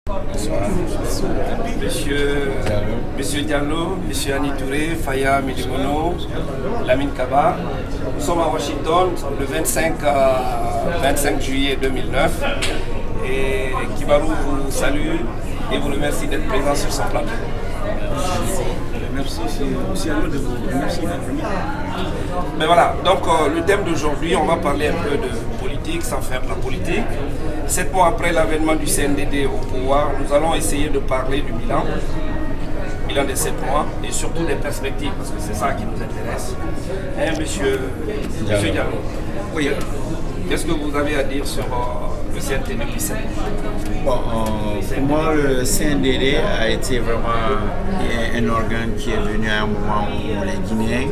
Bonsoir. Monsieur Diallo, Monsieur Ani Touré, Faya Milimono, Lamine Kaba. Nous sommes à Washington le 25 juillet 2009 et Kibarou vous salue et vous remercie d'être présent sur son plateau. Merci, c'est aussi à nous de vous remercier d'être venu. Mais voilà, donc le thème d'aujourd'hui, on va parler un peu de politique sans faire de la politique. 7 mois après l'avènement du CNDD au pouvoir, nous allons essayer de parler du bilan des 7 mois et surtout des perspectives, parce que c'est ça qui nous intéresse. Hein, monsieur Diallo, oui, qu'est-ce que vous avez à dire sur le CNDD depuis 7 mois? Pour moi, le CNDD a été vraiment un organe qui est venu à un moment où les Guinéens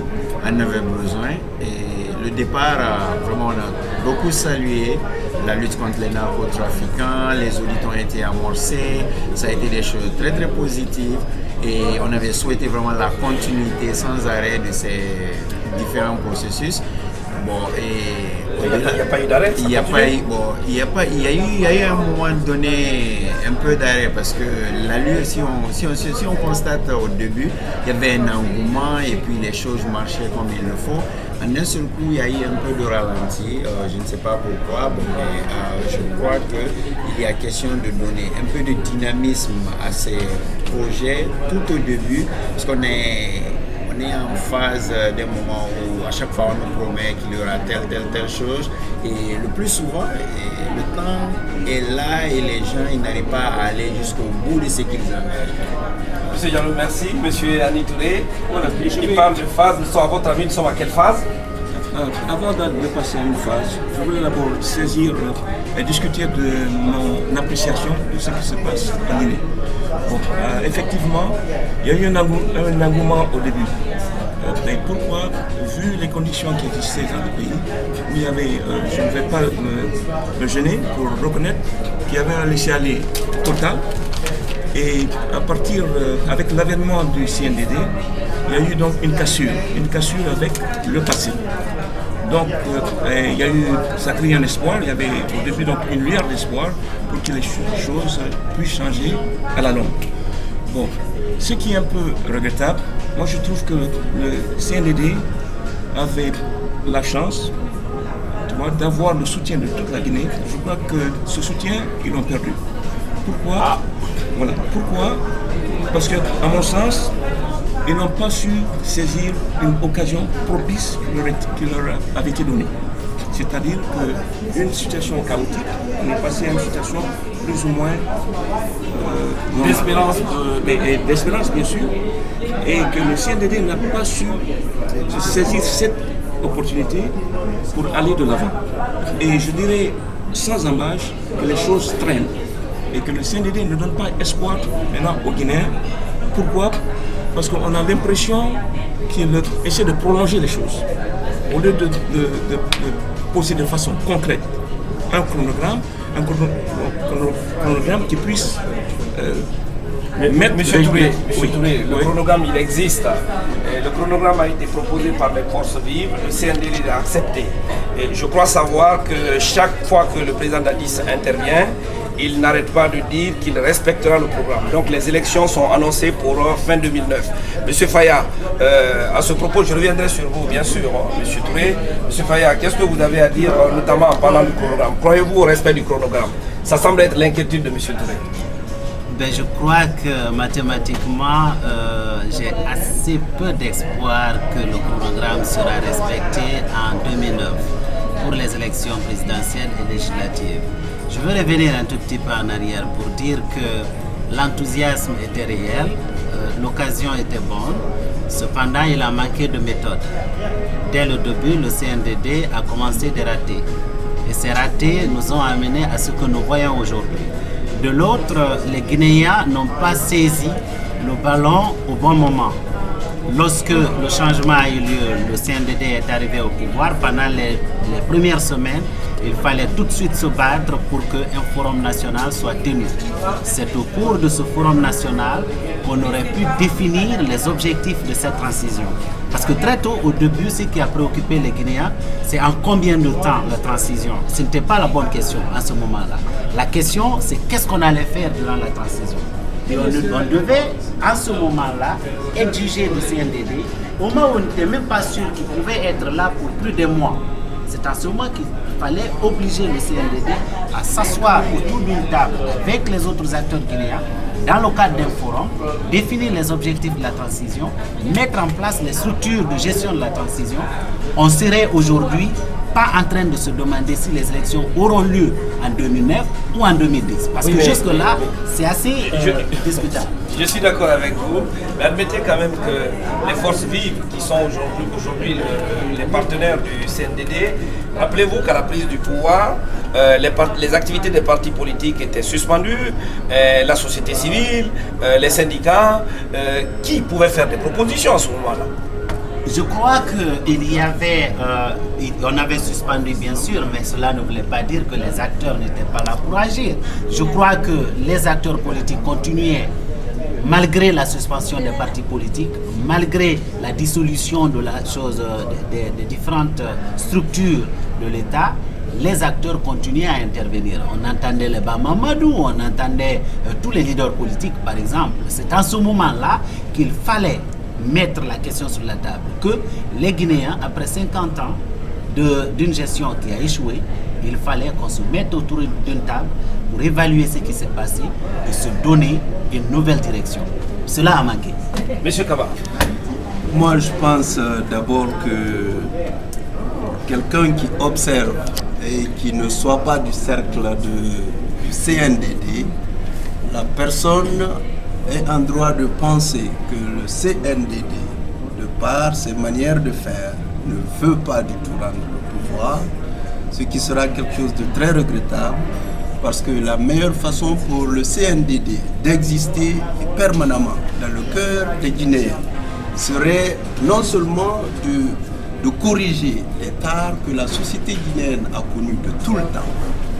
en avaient besoin. Et le départ, vraiment, on a beaucoup salué la lutte contre les narcotrafiquants, les audits ont été amorcés, ça a été des choses très très positives et on avait souhaité vraiment la continuité sans arrêt de ces différents processus. Bon, et il n'y a pas eu d'arrêt. Il y a eu à un moment donné un peu d'arrêt parce que la lutte, si on constate au début, il y avait un engouement et puis les choses marchaient comme il le faut. En un seul coup, il y a eu un peu de ralenti, je ne sais pas pourquoi, mais je crois qu'il y a question de donner un peu de dynamisme à ces projets tout au début, parce qu'on est en phase d'un moment où à chaque fois on nous promet qu'il y aura telle chose et le plus souvent le temps est là et les gens ils n'arrivent pas à aller jusqu'au bout de ce qu'ils engagent. Monsieur Diallo, merci. Monsieur Ani Touré, il parle de phase. Nous sommes à votre avis, nous sommes à quelle phase? Avant de passer à une phase, je voulais d'abord saisir et discuter de mon appréciation de ce qui se passe en Guinée. Bon, effectivement, il y a eu un engouement au début. Mais pourquoi, vu les conditions qui existaient dans le pays, où il y avait, je ne vais pas me gêner pour reconnaître qu'il y avait un laisser-aller total. Et à partir, avec l'avènement du CNDD, il y a eu donc une cassure avec le passé. Donc, il y a eu, ça crée un espoir, il y avait au début donc une lueur d'espoir pour que les choses puissent changer à la longue. Bon, ce qui est un peu regrettable, moi je trouve que le CNDD avait la chance d'avoir le soutien de toute la Guinée. Je crois que ce soutien, ils l'ont perdu. Pourquoi? Voilà. Pourquoi? Parce qu'à mon sens, ils n'ont pas su saisir une occasion propice qui leur avait été donnée. C'est-à-dire qu'une situation chaotique, on est passé à une situation plus ou moins d'espérance bien sûr, et que le CNDD n'a pas su saisir cette opportunité pour aller de l'avant. Et je dirais sans embâche que les choses traînent et que le CNDD ne donne pas espoir maintenant aux Guinéens. Pourquoi? Parce qu'on a l'impression qu'il essaie de prolonger les choses. Au lieu de poser de façon concrète un chronogramme qui puisse mettre... Monsieur Touré, le chronogramme il existe. Le chronogramme a été proposé par les forces vives, le CNDD l'a accepté. Et je crois savoir que chaque fois que le président Dadis intervient, il n'arrête pas de dire qu'il respectera le programme. Donc les élections sont annoncées pour fin 2009. Monsieur Faya, à ce propos, je reviendrai sur vous, bien sûr, Monsieur Touré. Monsieur Faya, qu'est-ce que vous avez à dire, notamment en parlant du chronogramme? Croyez-vous au respect du chronogramme? Ça semble être l'inquiétude de Monsieur Touré. Je crois que mathématiquement, j'ai assez peu d'espoir que le chronogramme sera respecté en 2009 pour les élections présidentielles et législatives. Je veux revenir un tout petit peu en arrière pour dire que l'enthousiasme était réel, l'occasion était bonne, cependant il a manqué de méthode. Dès le début, le CNDD a commencé des ratés. Et ces ratés nous ont amenés à ce que nous voyons aujourd'hui. De l'autre, les Guinéens n'ont pas saisi le ballon au bon moment. Lorsque le changement a eu lieu, le CNDD est arrivé au pouvoir. Pendant les premières semaines, il fallait tout de suite se battre pour qu'un forum national soit tenu. C'est au cours de ce forum national qu'on aurait pu définir les objectifs de cette transition. Parce que très tôt, au début, ce qui a préoccupé les Guinéens, c'est en combien de temps la transition. Ce n'était pas la bonne question à ce moment-là. La question, c'est qu'est-ce qu'on allait faire durant la transition. Et on devait, en ce moment-là, exiger du CNDD, au moment où on n'était même pas sûr qu'il pouvait être là pour plus de mois. C'est à ce moment qu'il fallait obliger le CNDD à s'asseoir autour d'une table avec les autres acteurs guinéens, dans le cadre d'un forum, définir les objectifs de la transition, mettre en place les structures de gestion de la transition. On serait aujourd'hui pas en train de se demander si les élections auront lieu en 2009 ou en 2010. Parce que jusque-là, c'est assez discutable. Je suis d'accord avec vous, mais admettez quand même que les forces vives qui sont aujourd'hui les partenaires du CNDD, rappelez-vous qu'à la prise du pouvoir, les activités des partis politiques étaient suspendues, la société civile, les syndicats, qui pouvaient faire des propositions à ce moment-là? Je crois qu'il y avait, on avait suspendu bien sûr, mais cela ne voulait pas dire que les acteurs n'étaient pas là pour agir. Je crois que les acteurs politiques continuaient, malgré la suspension des partis politiques, malgré la dissolution de la chose des différentes structures de l'État, les acteurs continuaient à intervenir. On entendait les Bamamadou, on entendait tous les leaders politiques par exemple. C'est en ce moment-là qu'il fallait mettre la question sur la table, que les Guinéens, après 50 ans d'une gestion qui a échoué, il fallait qu'on se mette autour d'une table pour évaluer ce qui s'est passé et se donner une nouvelle direction. Cela a manqué. Monsieur Kaba. Moi, je pense d'abord que quelqu'un qui observe et qui ne soit pas du cercle du CNDD, la personne est en droit de penser que le CNDD, de par ses manières de faire, ne veut pas du tout rendre le pouvoir, ce qui sera quelque chose de très regrettable, parce que la meilleure façon pour le CNDD d'exister permanemment dans le cœur des Guinéens serait non seulement de corriger les tares que la société guinéenne a connues de tout le temps,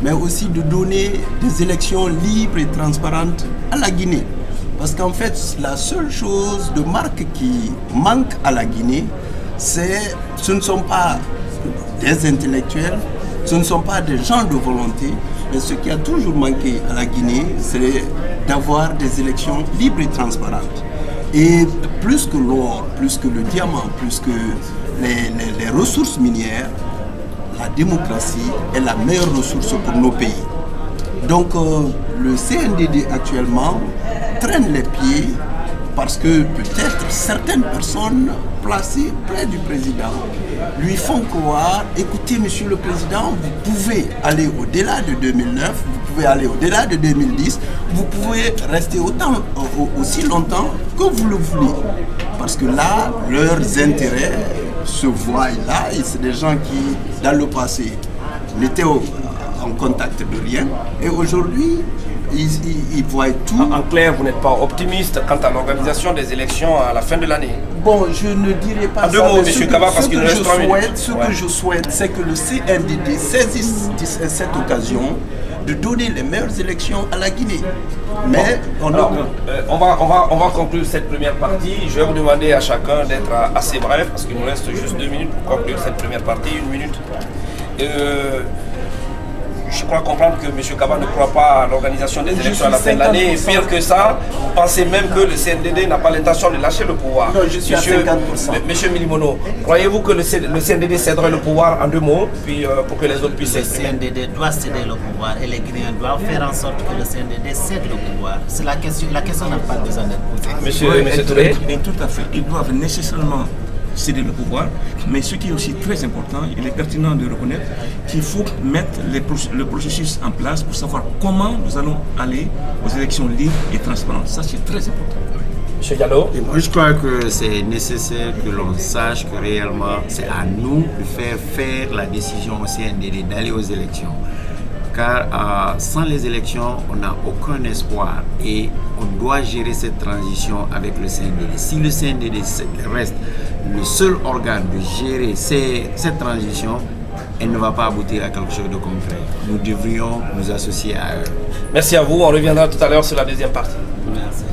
mais aussi de donner des élections libres et transparentes à la Guinée. Parce qu'en fait, la seule chose de marque qui manque à la Guinée, ce ne sont pas des intellectuels, ce ne sont pas des gens de volonté, mais ce qui a toujours manqué à la Guinée, c'est d'avoir des élections libres et transparentes. Et plus que l'or, plus que le diamant, plus que les ressources minières, la démocratie est la meilleure ressource pour nos pays. Donc le CNDD actuellement traîne les pieds parce que peut-être certaines personnes placées près du président lui font croire, écoutez monsieur le président, vous pouvez aller au-delà de 2009, vous pouvez aller au-delà de 2010, vous pouvez rester aussi longtemps que vous le voulez. Parce que là, leurs intérêts se voient là, et c'est des gens qui, dans le passé, n'étaient en contact de rien, et aujourd'hui, ils voient tout. En clair, vous n'êtes pas optimiste quant à l'organisation des élections à la fin de l'année? Bon, je ne dirais pas ça. En deux mots, M. Kaba, parce qu'il nous reste 3 minutes. Ce que je souhaite, c'est que le CNDD saisisse cette occasion de donner les meilleures élections à la Guinée. Mais on va conclure cette première partie. Je vais vous demander à chacun d'être assez bref, parce qu'il nous reste juste 2 minutes pour conclure cette première partie, 1 minute. Je crois comprendre que M. Kaba ne croit pas à l'organisation des élections à la fin de l'année. Et pire que ça, vous pensez même que le CNDD n'a pas l'intention de lâcher le pouvoir. Non, je suis à 50%. Monsieur Milimono, croyez-vous que le CNDD céderait le pouvoir en 2 mots, puis pour que les autres puissent s'exprimer? Le CNDD doit céder le pouvoir et les Guinéens doivent faire en sorte que le CNDD cède le pouvoir. C'est la question n'a pas besoin d'être posée. Monsieur Touré. Tout à fait. Ils doivent nécessairement céder le pouvoir, mais ce qui est aussi très important, il est pertinent de reconnaître qu'il faut mettre le processus en place pour savoir comment nous allons aller aux élections libres et transparentes. Ça, c'est très important. M. Diallo. Et moi, je crois que c'est nécessaire que l'on sache que réellement, c'est à nous de faire la décision au CNDD d'aller aux élections. Car sans les élections, on n'a aucun espoir et on doit gérer cette transition avec le CNDD. Si le CNDD reste le seul organe de gérer cette transition, elle ne va pas aboutir à quelque chose de concret. Nous devrions nous associer à eux. Merci à vous, on reviendra tout à l'heure sur la deuxième partie. Merci.